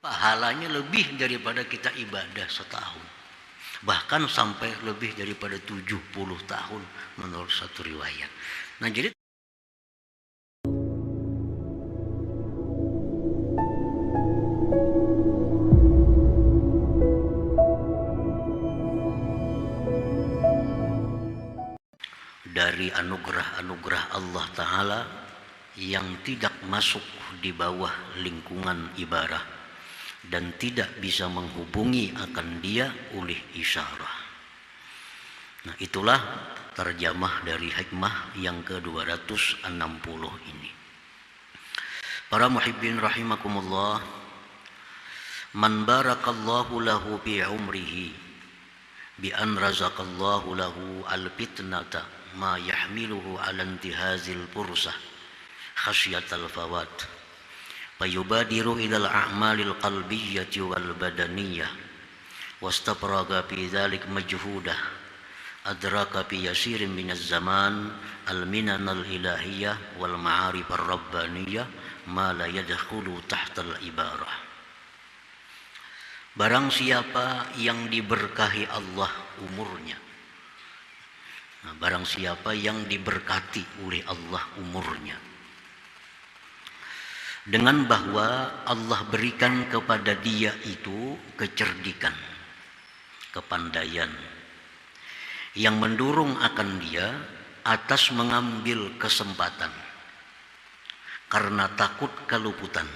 pahalanya lebih daripada kita ibadah setahun. Bahkan sampai lebih daripada 70 tahun menurut satu riwayat. Nah, jadi dari anugerah-anugerah Allah Ta'ala yang tidak masuk di bawah lingkungan ibadah dan tidak bisa menghubungi akan dia oleh isyarah. Nah, itulah terjemah dari hikmah yang ke-260 ini. Para muhibbin rahimakumullah, man barakallahu lahu bi umrihi bi an razaqallahu lahu al-fitnata ma yahmiluhu ala intihazil fursah khasyatal fawat fayubadiru ilal a'malil qalbiyyati wal badaniyah wastafraga fi dhalik majhudah adraka fi yasirin minaz zaman al-minanal ilahiyah wal ma'arif ar-rabbaniyah ma la yadkhulu tahtal ibarah. Barang siapa yang diberkahi Allah umurnya, nah, barang siapa yang diberkati oleh Allah umurnya, dengan bahwa Allah berikan kepada dia itu kecerdikan, kepandaian, yang mendorong akan dia atas mengambil kesempatan karena takut keluputan,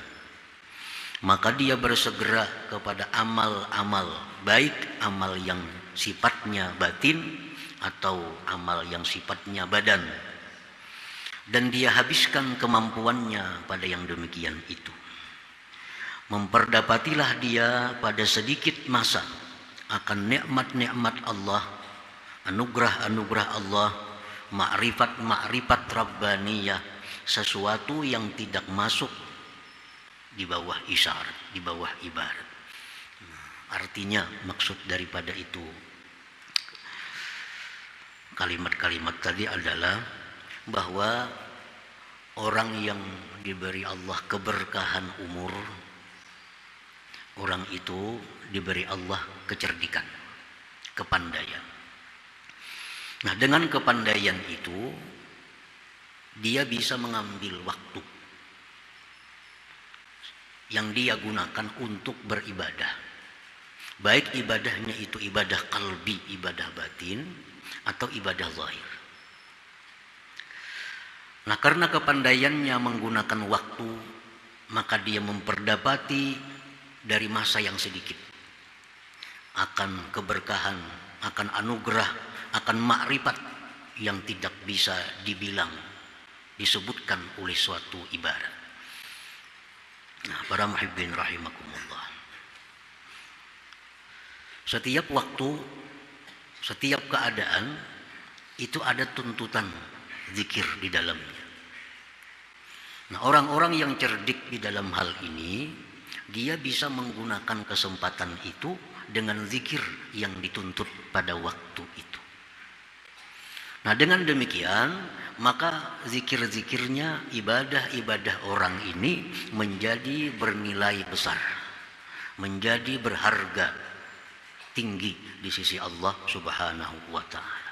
maka dia bersegera kepada amal-amal, baik amal yang sifatnya batin atau amal yang sifatnya badan, dan dia habiskan kemampuannya pada yang demikian itu. Memperdapatilah dia pada sedikit masa akan nikmat-nikmat Allah, anugerah-anugerah Allah, makrifat-makrifat rabbaniyah, sesuatu yang tidak masuk di bawah isyarat, di bawah ibarat. Artinya maksud daripada itu kalimat-kalimat tadi adalah bahwa orang yang diberi Allah keberkahan umur, orang itu diberi Allah kecerdikan, kepandaian. Nah, dengan kepandaian itu dia bisa mengambil waktu yang dia gunakan untuk beribadah, baik ibadahnya itu ibadah qalbi, ibadah batin, atau ibadah zahir. Nah, karena kepandaiannya menggunakan waktu, maka dia memperdapati dari masa yang sedikit akan keberkahan, akan anugerah, akan makrifat yang tidak bisa dibilang, disebutkan oleh suatu ibarat. Nah, para muhibbin rahimakumullah, setiap waktu, setiap keadaan itu ada tuntutan zikir di dalamnya. Nah, orang-orang yang cerdik di dalam hal ini, dia bisa menggunakan kesempatan itu dengan zikir yang dituntut pada waktu itu. Nah, dengan demikian maka zikir-zikirnya, ibadah-ibadah orang ini menjadi bernilai besar, menjadi berharga tinggi di sisi Allah Subhanahu wa ta'ala.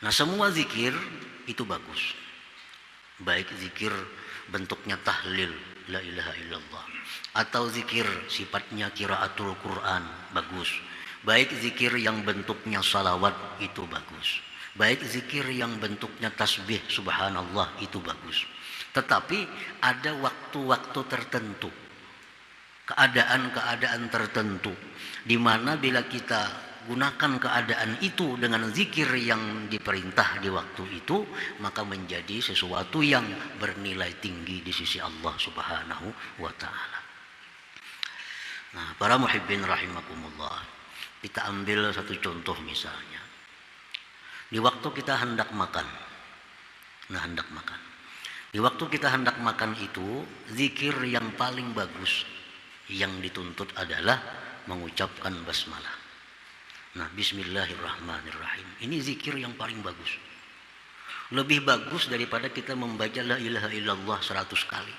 Nah, semua zikir itu bagus, baik zikir bentuknya tahlil la ilaha illallah, atau zikir sifatnya qiraatul Quran, bagus, baik zikir yang bentuknya salawat, itu bagus, baik zikir yang bentuknya tasbih subhanallah, itu bagus. Tetapi ada waktu-waktu tertentu, keadaan-keadaan tertentu, di mana bila kita gunakan keadaan itu dengan zikir yang diperintah di waktu itu, maka menjadi sesuatu yang bernilai tinggi di sisi Allah Subhanahu wa ta'ala. Nah, para muhibbin rahimakumullah, kita ambil satu contoh misalnya. Di waktu kita hendak makan, di waktu kita hendak makan itu, zikir yang paling bagus yang dituntut adalah mengucapkan basmalah. Nah, bismillahirrahmanirrahim, ini zikir yang paling bagus. Lebih bagus daripada kita membaca la ilaha illallah 100 kali.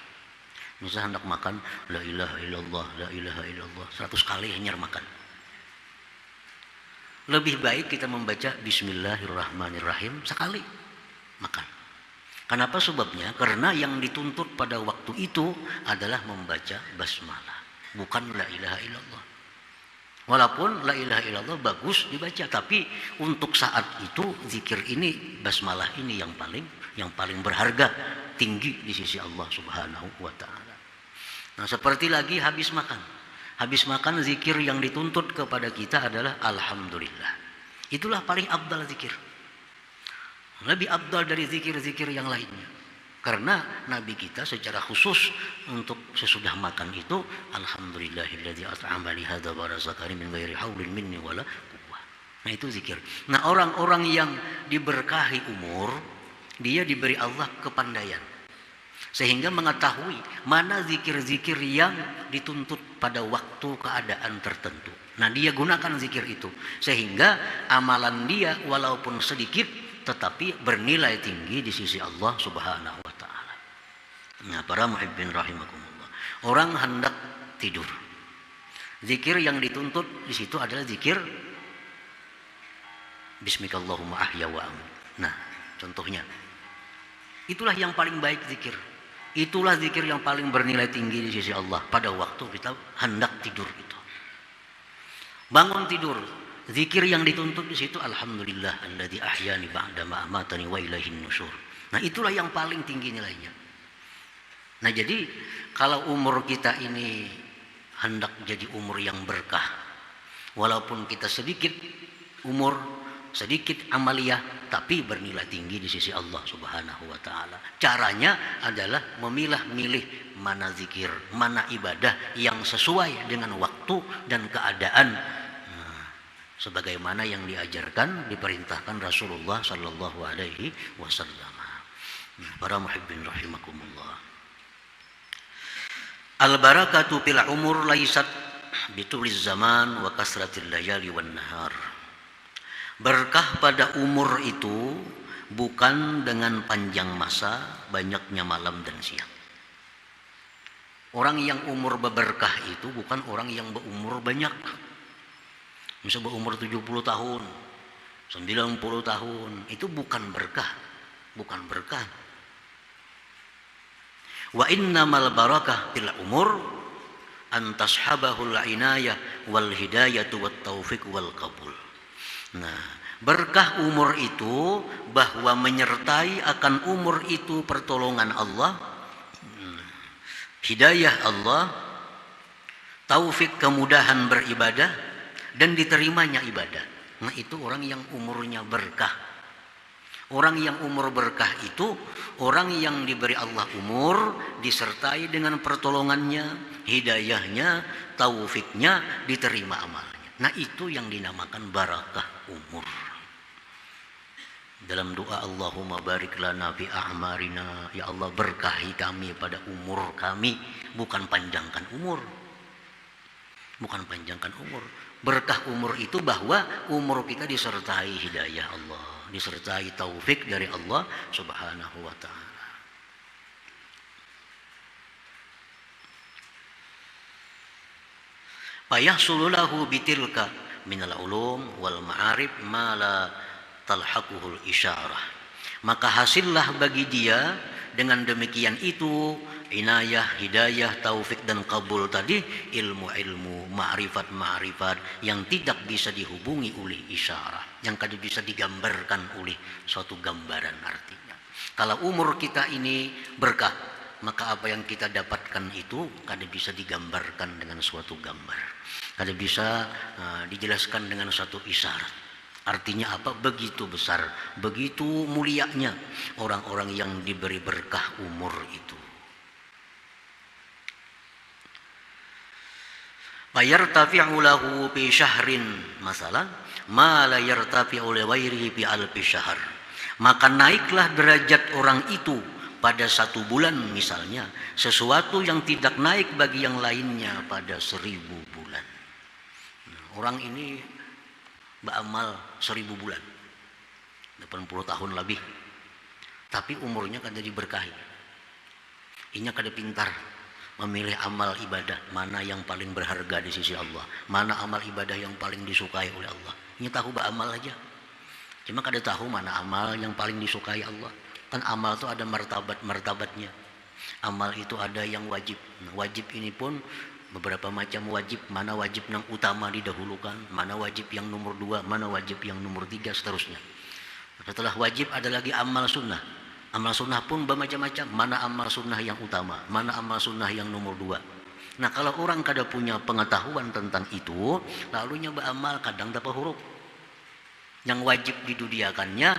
Misalnya hendak makan, la ilaha illallah, la ilaha illallah, 100 kali hanya makan. Lebih baik kita membaca bismillahirrahmanirrahim sekali makan. Kenapa sebabnya? Karena yang dituntut pada waktu itu adalah membaca basmalah, bukan la ilaha illallah. Walaupun la ilaha illallah bagus dibaca, tapi untuk saat itu zikir ini, basmalah ini yang paling berharga, tinggi di sisi Allah Subhanahu wa taala. Nah, seperti lagi habis makan. Habis makan zikir yang dituntut kepada kita adalah alhamdulillah. Itulah paling afdal zikir. Lebih afdal dari zikir-zikir yang lainnya. Karena Nabi kita secara khusus untuk sesudah makan itu alhamdulillahilladzi at'amani hadza wa razaqani min ghairi haulin minni wala quwwah. Nah, itu zikir. Nah, orang-orang yang diberkahi umur, dia diberi Allah kepandaian sehingga mengetahui mana zikir-zikir yang dituntut pada waktu keadaan tertentu. Nah, dia gunakan zikir itu sehingga amalan dia walaupun sedikit tetapi bernilai tinggi di sisi Allah Subhanahu wa taala. Nah, para muhibbin rahimakumullah. Orang hendak tidur. Zikir yang dituntut di situ adalah zikir bismikallahumma ahya wa amut. Nah, contohnya itulah yang paling baik zikir. Itulah zikir yang paling bernilai tinggi di sisi Allah pada waktu kita hendak tidur itu. Bangun tidur, zikir yang dituntut di situ alhamdulillah alladzi ahyani ba'da ma amatani wa ilaihin nusyur. Nah, itulah yang paling tinggi nilainya. Nah, jadi kalau umur kita ini hendak jadi umur yang berkah, walaupun kita sedikit umur, sedikit amaliyah, tapi bernilai tinggi di sisi Allah Subhanahu wa taala. Caranya adalah memilah-milih mana zikir, mana ibadah yang sesuai dengan waktu dan keadaan. Sebagaimana yang diajarkan, diperintahkan Rasulullah sallallahu alaihi wasallam. Para muhibbin rahimakumullah. Al-barakatu fil umur laisat bituliz zaman wa kasratil layali wan nahar. Berkah pada umur itu bukan dengan panjang masa, banyaknya malam dan siang. Orang yang umur berberkah itu bukan orang yang berumur banyak. Misalnya berumur 70 tahun, 90 tahun, itu bukan berkah. Bukan berkah. Wa innamal barakah fil umur an tashabahul inayah wal hidayatu wat taufiq wal qabul. Nah, berkah umur itu bahwa menyertai akan umur itu pertolongan Allah, hidayah Allah, taufik kemudahan beribadah dan diterimanya ibadah. Nah, itu orang yang umurnya berkah. Orang yang umur berkah itu orang yang diberi Allah umur disertai dengan pertolongannya, hidayahnya, taufiknya, diterima amal. Nah, itu yang dinamakan barakah umur. Dalam doa Allahumma barik lana fi a'marina, ya Allah berkahi kami pada umur kami, bukan panjangkan umur. Bukan panjangkan umur. Berkah umur itu bahwa umur kita disertai hidayah Allah, disertai taufik dari Allah Subhanahu wa taala. Fayahsulu lahu bitilka minal ulum wal ma'arif ma la talhaquhul isyarah. Maka hasillah bagi dia dengan demikian itu inayah, hidayah, taufik dan kabul tadi, ilmu-ilmu, ma'rifat-ma'rifat yang tidak bisa dihubungi oleh isyarah, yang tidak bisa digambarkan oleh suatu gambaran artinya. Kalau umur kita ini berkah, maka apa yang kita dapatkan itu kada bisa digambarkan dengan suatu gambar, kada bisa dijelaskan dengan suatu isyarat. Artinya apa? Begitu besar, begitu mulianya orang-orang yang diberi berkah umur itu. Fayartafi'u lahu fi syahrin masalan ma la yartafi'u li ghairihi fi alfi syahr. Maka naiklah derajat orang itu pada 1 bulan misalnya, sesuatu yang tidak naik bagi yang lainnya pada 1000 bulan. Orang ini beramal 1000 bulan, 80 tahun lebih, tapi umurnya kada diberkahi. Inya kada pintar, memilih amal ibadah mana yang paling berharga di sisi Allah, mana amal ibadah yang paling disukai oleh Allah. Ini tahu beramal aja, cuma kada tahu mana amal yang paling disukai Allah. Kan amal itu ada martabatnya. Amal itu ada yang wajib. Nah, wajib ini pun beberapa macam wajib, mana wajib yang utama didahulukan, mana wajib yang nomor 2, mana wajib yang nomor 3, seterusnya. Setelah wajib ada lagi amal sunnah. Amal sunnah pun bermacam-macam, mana amal sunnah yang utama, mana amal sunnah yang nomor 2. Nah kalau orang kada punya pengetahuan tentang itu, lalu nyoba amal kadang dapat huruf. Yang wajib didudiakannya,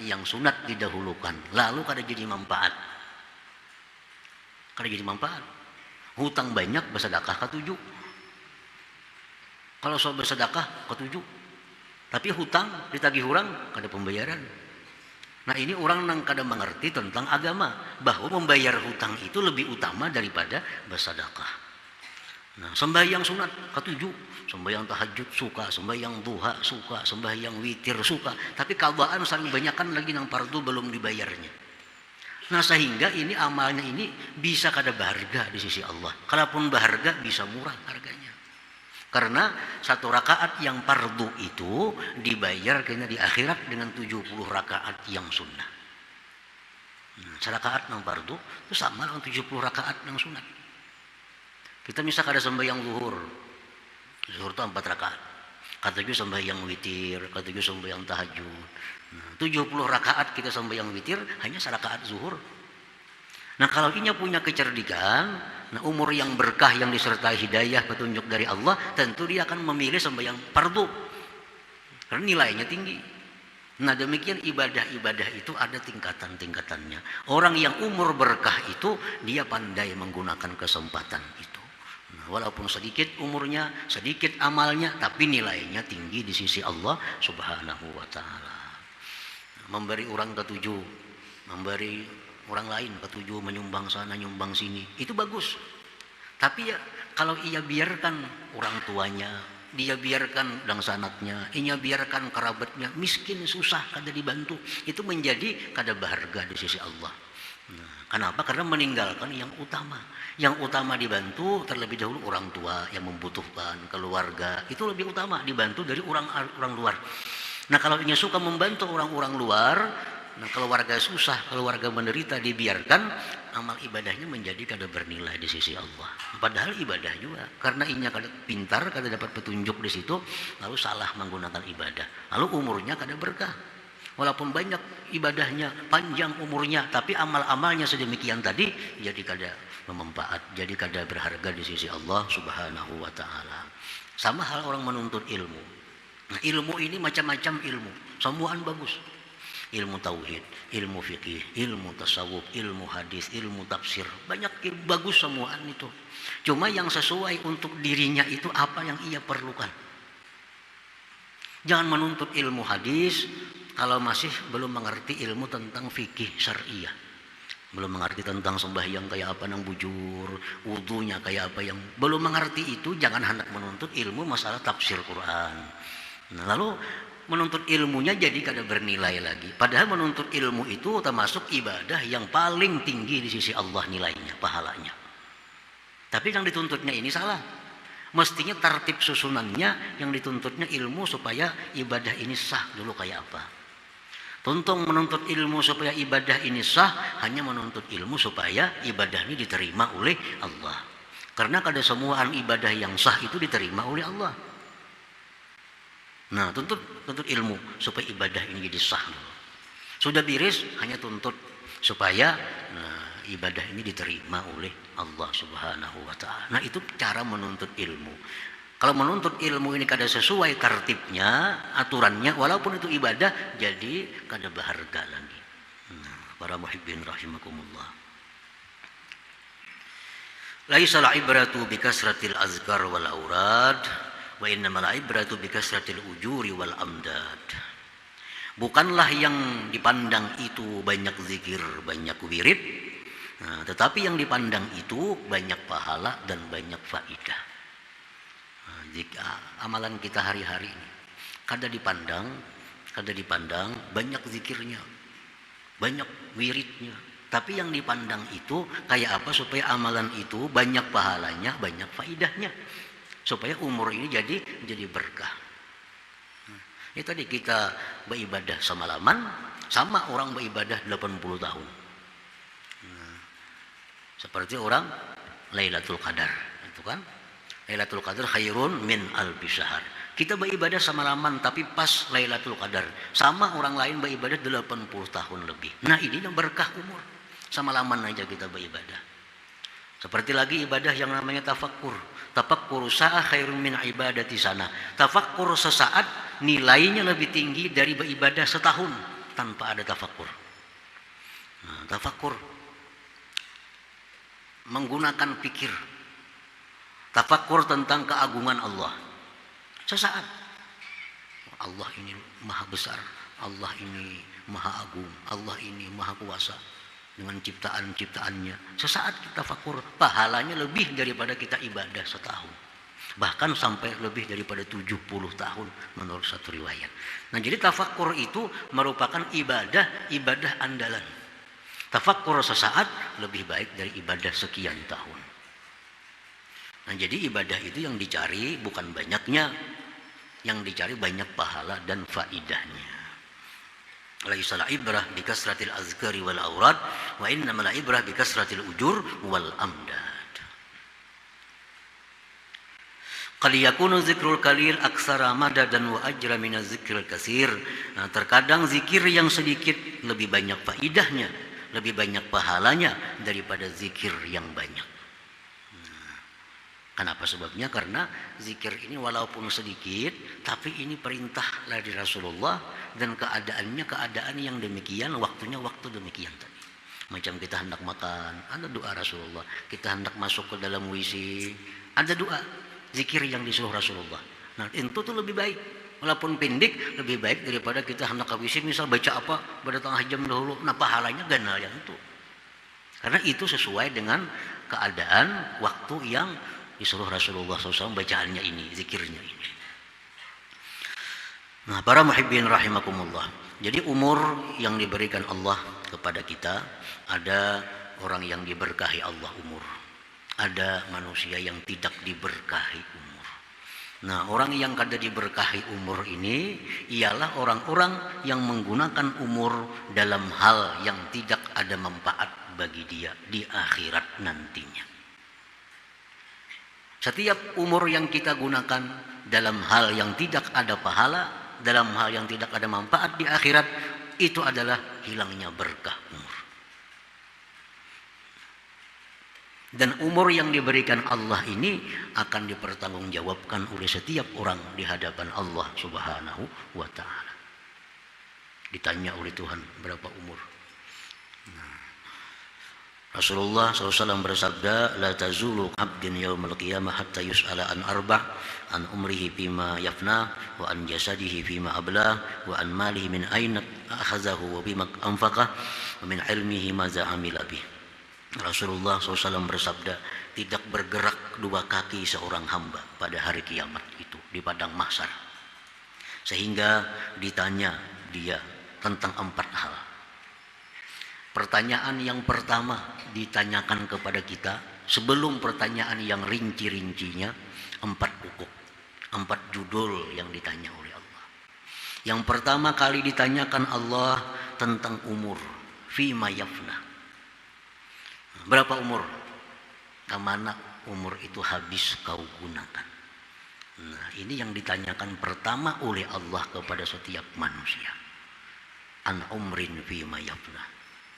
yang sunat didahulukan, lalu kada jadi manfaat. Kada jadi manfaat. Hutang banyak bersedekah ketujuh. Kalau soal bersedekah ketujuh, tapi hutang ditagih orang kada pembayaran. Nah ini orang yang kada mengerti tentang agama, bahwa membayar hutang itu lebih utama daripada bersedekah. Nah sembahyang sunat ketujuh, sembahyang tahajud suka, sembahyang duha suka, sembahyang witir suka, tapi qadaan saking banyakan lagi nang fardu belum dibayarnya. Nah sehingga ini amalnya ini bisa kada berharga di sisi Allah. Kalaupun berharga bisa murah harganya. Karena satu rakaat yang fardu itu dibayar kena di akhirat dengan 70 rakaat yang sunnah. Serakaat yang fardu itu sama dengan 70 rakaat yang sunat. Kita misalkan ada sembahyang zuhur. Zuhur itu 4 rakaat. Kata juga sembahyang witir, kata juga sembahyang tahajud. 70 rakaat kita sembahyang witir hanya serakaat zuhur. Nah kalau ini punya kecerdikan, nah umur yang berkah yang disertai hidayah petunjuk dari Allah, tentu dia akan memilih sembahyang fardu karena nilainya tinggi. Nah demikian ibadah-ibadah itu ada tingkatan-tingkatannya. Orang yang umur berkah itu dia pandai menggunakan kesempatan itu. Nah, walaupun sedikit umurnya, sedikit amalnya, tapi nilainya tinggi di sisi Allah Subhanahu wa taala. Memberi orang ketujuh, memberi orang lain ketujuh, menyumbang sana nyumbang sini, itu bagus. Tapi ya kalau ia biarkan orang tuanya, dia biarkan dangsanatnya, ia biarkan kerabatnya miskin susah kada dibantu, itu menjadi kada berharga di sisi Allah. Nah, kenapa? Karena meninggalkan yang utama. Yang utama dibantu terlebih dahulu orang tua yang membutuhkan, keluarga itu lebih utama dibantu dari orang luar. Nah kalau ingin suka membantu orang-orang luar, nah keluarga susah, keluarga menderita dibiarkan, amal ibadahnya menjadi kada bernilai di sisi Allah. Padahal ibadah juga, karena inya kada pintar, kada dapat petunjuk di situ, lalu salah menggunakan ibadah, lalu umurnya kada berkah. Walaupun banyak ibadahnya, panjang umurnya, tapi amal-amalnya sedemikian tadi, jadi kada bermanfaat, jadi kada berharga di sisi Allah Subhanahu wa taala. Sama hal orang menuntut ilmu. Nah, ilmu ini macam-macam ilmu, semuaan bagus. Ilmu tauhid, ilmu fikih, ilmu tasawuf, ilmu hadis, ilmu tafsir, banyak ilmu bagus semuaan itu. Cuma yang sesuai untuk dirinya itu apa yang ia perlukan. Jangan menuntut ilmu hadis kalau masih belum mengerti ilmu tentang fikih syariah. Belum mengerti tentang sembahyang kayak apa nang bujur, wudunya kayak apa yang belum mengerti itu, jangan hendak menuntut ilmu masalah tafsir Quran. Nah, lalu menuntut ilmunya jadi kada bernilai lagi. Padahal menuntut ilmu itu termasuk ibadah yang paling tinggi di sisi Allah nilainya, pahalanya. Tapi yang dituntutnya ini salah. Mestinya tertib susunannya yang dituntutnya ilmu supaya ibadah ini sah dulu kayak apa. Tuntung menuntut ilmu supaya ibadah ini sah, hanya menuntut ilmu supaya ibadah ini diterima oleh Allah. Karena kada semuaan ibadah yang sah itu diterima oleh Allah. Nah, tuntut ilmu supaya ibadah ini jadi sah. Sudah beres, hanya tuntut supaya ibadah ini diterima oleh Allah Subhanahu wa taala. Nah, itu cara menuntut ilmu. Kalau menuntut ilmu ini kada sesuai tertibnya, aturannya, walaupun itu ibadah, jadi kada berharga lagi. Nah, para muhibbin rahimakumullah. Laisal ibratu bikasratil azkar wal aurad, wa innamal ibratu bikasratil ujuri wal amdad. Bukanlah yang dipandang itu banyak zikir, banyak wirid, nah, tetapi yang dipandang itu banyak pahala dan banyak faidah. Nah, jika amalan kita hari-hari ini kada dipandang banyak zikirnya, banyak wiridnya, Tapi yang dipandang itu kayak apa supaya amalan itu banyak pahalanya, banyak faidahnya. Supaya umur ini jadi berkah. Ini tadi kita beribadah semalaman sama orang beribadah 80 tahun. Seperti orang Lailatul Qadar, itu kan? Lailatul Qadar khairun min alfi syahr. Kita beribadah semalaman tapi pas Lailatul Qadar sama orang lain beribadah 80 tahun lebih. Nah, ini yang berkah umur. Semalaman aja kita beribadah. Seperti lagi ibadah yang namanya tafakkur. Tafakkur sa'ah khairun min ibadati sana. Tafakkur sesaat nilainya lebih tinggi dari beribadah setahun tanpa ada tafakkur. Nah, tafakkur menggunakan pikir. Tafakkur tentang keagungan Allah. Sesaat. Allah ini maha besar. Allah ini maha agung. Allah ini maha kuasa. Dengan ciptaan-ciptaannya. Sesaat kita tafakkur, pahalanya lebih daripada kita ibadah setahun. Bahkan sampai lebih daripada 70 tahun menurut satu riwayat. Nah, jadi tafakkur itu merupakan ibadah andalan. Tafakkur sesaat lebih baik dari ibadah sekian tahun. Nah, jadi ibadah itu yang dicari bukan banyaknya, yang dicari banyak pahala dan faidahnya. Laisal ibrah bi kasratil azkari wal aurat wa innamal ibrah bi kasratil ujur wal amdad. Qad yakunu zikrul qalil aksara madadan wa ajra min zikril katsir. Nah, terkadang zikir yang sedikit lebih banyak faidahnya, lebih banyak pahalanya daripada zikir yang banyak. Kenapa sebabnya? Karena zikir ini walaupun sedikit, tapi ini perintah dari Rasulullah dan keadaannya keadaan yang demikian, waktunya waktu demikian tadi. Macam kita hendak makan, ada doa Rasulullah. Kita hendak masuk ke dalam WC, ada doa, zikir yang disuruh Rasulullah. Nah, itu tuh lebih baik. Walaupun pendek, lebih baik daripada kita hendak ke WC, misal baca apa pada tengah jam dahulu. Nah, pahalanya ganal yang itu. Karena itu sesuai dengan keadaan waktu yang disuruh Rasulullah SAW bacaannya ini, zikirnya ini. Nah, para muhibbin rahimakumullah. Jadi umur yang diberikan Allah kepada kita, ada orang yang diberkahi Allah umur. Ada manusia yang tidak diberkahi umur. Nah, orang yang kada diberkahi umur ini ialah orang-orang yang menggunakan umur dalam hal yang tidak ada manfaat bagi dia di akhirat nantinya. Setiap umur yang kita gunakan dalam hal yang tidak ada pahala, dalam hal yang tidak ada manfaat di akhirat, itu adalah hilangnya berkah umur. Dan umur yang diberikan Allah ini akan dipertanggungjawabkan oleh setiap orang di hadapan Allah Subhanahu wa ta'ala. Ditanya oleh Tuhan, berapa umur? Rasulullah SAW bersabda, la tazulu abdin yaumal qiyamah hatta yus'ala an arba' an umrihi fima yafna wa an jasadihi fima abla wa an malihi min aina akhazahu wa bima anfaqah wa min ilmihi maza amila bih. Rasulullah SAW bersabda, tidak bergerak dua kaki seorang hamba pada hari kiamat itu di padang mahsyar sehingga ditanya dia tentang 4 hal. Pertanyaan yang pertama ditanyakan kepada kita sebelum pertanyaan yang rinci-rincinya, 4 pokok, 4 judul yang ditanya oleh Allah. Yang pertama kali ditanyakan Allah tentang umur, fima yafna. Berapa umur? Kemana umur itu habis kau gunakan? Nah, ini yang ditanyakan pertama oleh Allah kepada setiap manusia. An umrin fima yafna.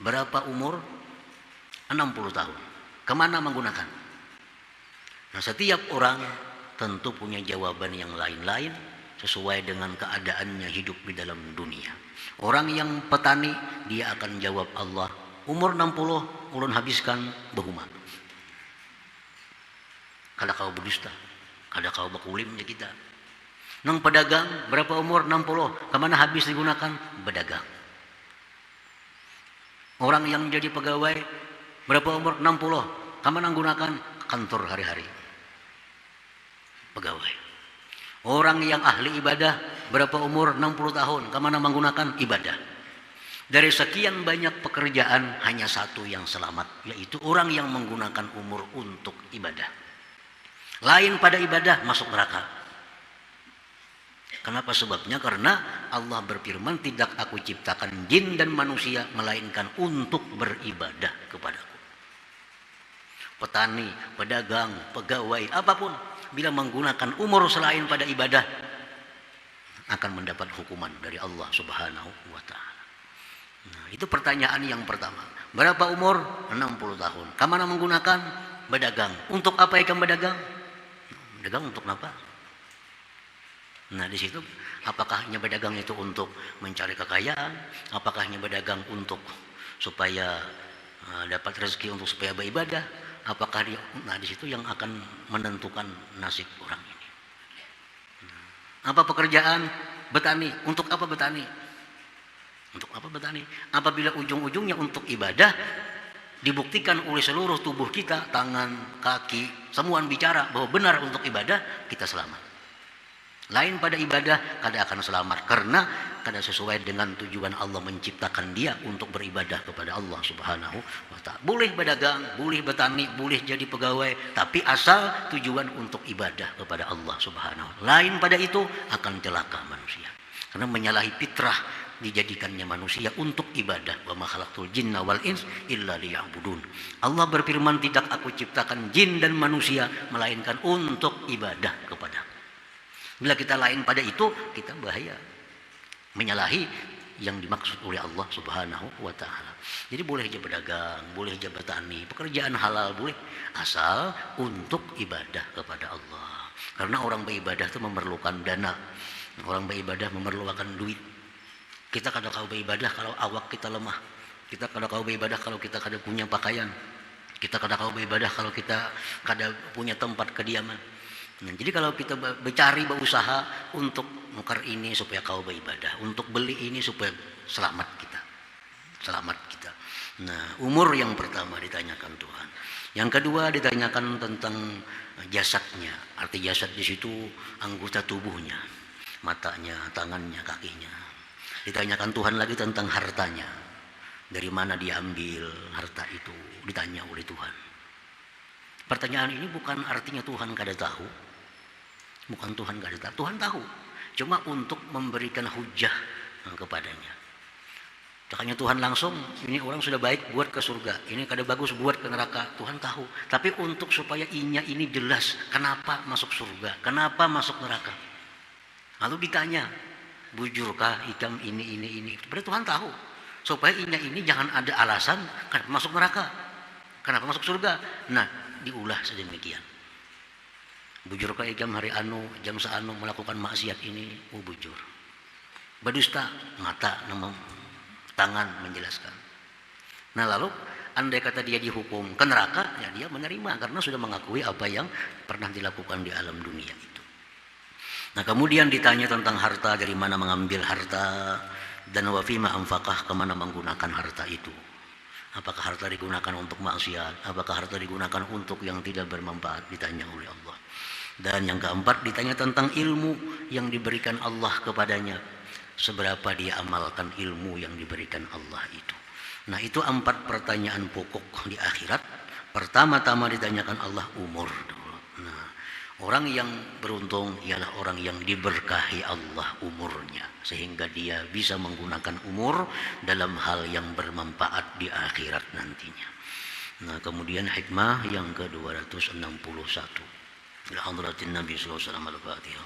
Berapa umur? 60 tahun. Kemana menggunakan? Nah, setiap orang tentu punya jawaban yang lain-lain sesuai dengan keadaannya hidup di dalam dunia. Orang yang petani, dia akan jawab Allah, umur 60, ulun habiskan bahuma. Kada kau berdusta, kada kau bakulim ya kita. Nang pedagang, berapa umur? 60. Kemana habis digunakan? Berdagang. Orang yang jadi pegawai, berapa umur? 60. Kemana gunakan? Kantor hari-hari. Pegawai. Orang yang ahli ibadah, berapa umur? 60 tahun. Kemana menggunakan? Ibadah. Dari sekian banyak pekerjaan hanya satu yang selamat, yaitu orang yang menggunakan umur untuk ibadah. Lain pada ibadah masuk neraka. Kenapa sebabnya? Karena Allah berfirman, tidak aku ciptakan jin dan manusia melainkan untuk beribadah kepadaku. Petani, pedagang, pegawai, apapun, bila menggunakan umur selain pada ibadah, akan mendapat hukuman dari Allah Subhanahu wa Ta'ala. Nah, itu pertanyaan yang pertama. Berapa umur? 60 tahun. Kemana menggunakan? Berdagang. Untuk apa ikan berdagang? Berdagang untuk apa? Nah, di situ apakah hanya berdagang itu untuk mencari kekayaan? Apakah hanya berdagang untuk supaya dapat rezeki, untuk supaya beribadah? Apakah dia? Nah, di situ yang akan menentukan nasib orang ini. Apa pekerjaan? Bertani. Untuk apa bertani? Untuk apa bertani? Apabila ujung-ujungnya untuk ibadah, dibuktikan oleh seluruh tubuh kita, tangan, kaki, semua bicara bahwa benar untuk ibadah, kita selamat. Lain pada ibadah, kada akan selamat, karena kada sesuai dengan tujuan Allah menciptakan dia untuk beribadah kepada Allah Subhanahu wa Ta'ala. Boleh berdagang, boleh bertani, boleh jadi pegawai, tapi asal tujuan untuk ibadah kepada Allah Subhanahu wa Ta'ala. Lain pada itu akan celaka manusia, karena menyalahi fitrah dijadikannya manusia untuk ibadah. Wa ma khalaqtul jinna wal ins illa liya'budun. Allah berfirman, tidak aku ciptakan jin dan manusia melainkan untuk ibadah kepadaku. Bila kita lain pada itu, kita bahaya, menyalahi yang dimaksud oleh Allah Subhanahu wa Ta'ala. Jadi boleh aja berdagang, boleh aja bertani, pekerjaan halal boleh, asal untuk ibadah kepada Allah. Karena orang beribadah itu memerlukan dana, orang beribadah memerlukan duit. Kita kada kau beribadah kalau awak kita lemah. Kita kada kau beribadah kalau kita kada punya pakaian. Kita kada kau beribadah kalau kita kada punya tempat kediaman. Nah, jadi kalau kita bercari, berusaha untuk nukar ini supaya kau beribadah, untuk beli ini supaya selamat kita. Selamat kita. Nah, umur yang pertama ditanyakan Tuhan. Yang kedua ditanyakan tentang jasadnya. Arti jasad di situ anggota tubuhnya, matanya, tangannya, kakinya. Ditanyakan Tuhan lagi tentang hartanya. Dari mana diambil harta itu? Ditanya oleh Tuhan. Pertanyaan ini bukan artinya Tuhan kada tahu. Bukan Tuhan kada tahu. Tuhan tahu. Cuma untuk memberikan hujah kepadanya. Makanya Tuhan langsung, ini orang sudah baik buat ke surga, ini kada bagus buat ke neraka. Tuhan tahu. Tapi untuk supaya inya ini jelas kenapa masuk surga, kenapa masuk neraka. Lalu ditanya, bujurkah ikam ini. Berarti Tuhan tahu supaya ini jangan ada alasan kenapa masuk neraka, kenapa masuk surga. Nah, diulah sedemikian. Bujurkah ikam hari anu jam saanu melakukan maksiat ini, bujur. Berdusta, mata, nama, tangan menjelaskan. Nah, lalu andai kata dia dihukum ke neraka, ya dia menerima karena sudah mengakui apa yang pernah dilakukan di alam dunia itu. Nah, kemudian ditanya tentang harta, dari mana mengambil harta, dan wafima anfaqah, kemana menggunakan harta itu. Apakah harta digunakan untuk maksiat, apakah harta digunakan untuk yang tidak bermanfaat, ditanya oleh Allah. Dan yang keempat ditanya tentang ilmu yang diberikan Allah kepadanya, seberapa dia amalkan ilmu yang diberikan Allah itu. Nah, itu 4 pertanyaan pokok di akhirat. Pertama-tama ditanyakan Allah umur. Nah, orang yang beruntung ialah orang yang diberkahi Allah umurnya, sehingga dia bisa menggunakan umur dalam hal yang bermanfaat di akhirat nantinya. Nah, kemudian hikmah yang ke-261. Ila hadratin Nabi sallallahu alaihi wasallam al-Fatihah.